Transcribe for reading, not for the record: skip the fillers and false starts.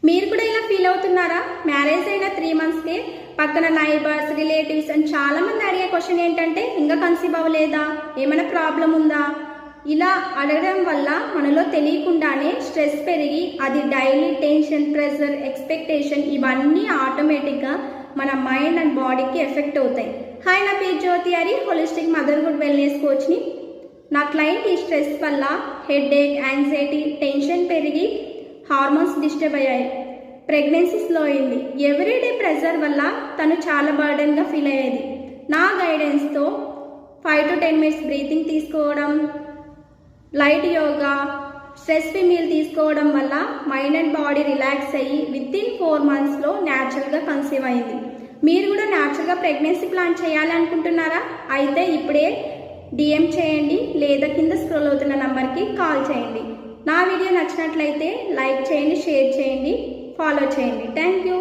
మీరు కూడా ఇలా ఫీల్ అవుతున్నారా? మ్యారేజ్ అయిన 3 monthsకే పక్కన నైబర్స్, రిలేటివ్స్ అని చాలా మంది అడిగే క్వశ్చన్ ఏంటంటే ఇంకా కన్సీవ్ అవ్వలేదా, ఏమైనా ప్రాబ్లం ఉందా? ఇలా అడగడం వల్ల మనలో తెలియకుండానే స్ట్రెస్ పెరిగి అది డైలీ టెన్షన్, ప్రెషర్, ఎక్స్పెక్టేషన్ ఇవన్నీ ఆటోమేటిక్గా మన మైండ్ అండ్ బాడీకి ఎఫెక్ట్ అవుతాయి. హాయ్, నా పేరు జ్యోతి హరి, హోలిస్టిక్ మదర్హుడ్ వెల్నెస్ కోచ్ని. నా క్లయింట్ ఈ స్ట్రెస్ వల్ల హెడేక్, యాంగ్జైటీ, టెన్షన్ పెరిగి హార్మోన్స్ డిస్టర్బ్ అయ్యాయి, ప్రెగ్నెన్సీ స్లో అయింది. ఎవ్రీడే ప్రెషర్ వల్ల తను చాలా బర్డెన్గా ఫీల్ అయ్యేది. నా గైడెన్స్తో 5 to 10 minutes బ్రీతింగ్ తీసుకోవడం, light yoga, stress free meal తీసుకోవడం వల్ల మైండ్ అండ్ బాడీ రిలాక్స్ అయ్యి వితిన్ 4 monthsలో న్యాచురల్గా కన్సీవ్ అయింది. మీరు కూడా న్యాచురల్గా ప్రెగ్నెన్సీ ప్లాన్ చేయాలి అనుకుంటున్నారా? అయితే ఇప్పుడే DM చేయండి లేదా కింద స్క్రోల్ అవుతున్న నంబర్కి కాల్ చేయండి. నా వీడియో నచ్చినట్లయితే లైక్ చేయండి, షేర్ చేయండి, ఫాలో చేయండి. Thank you.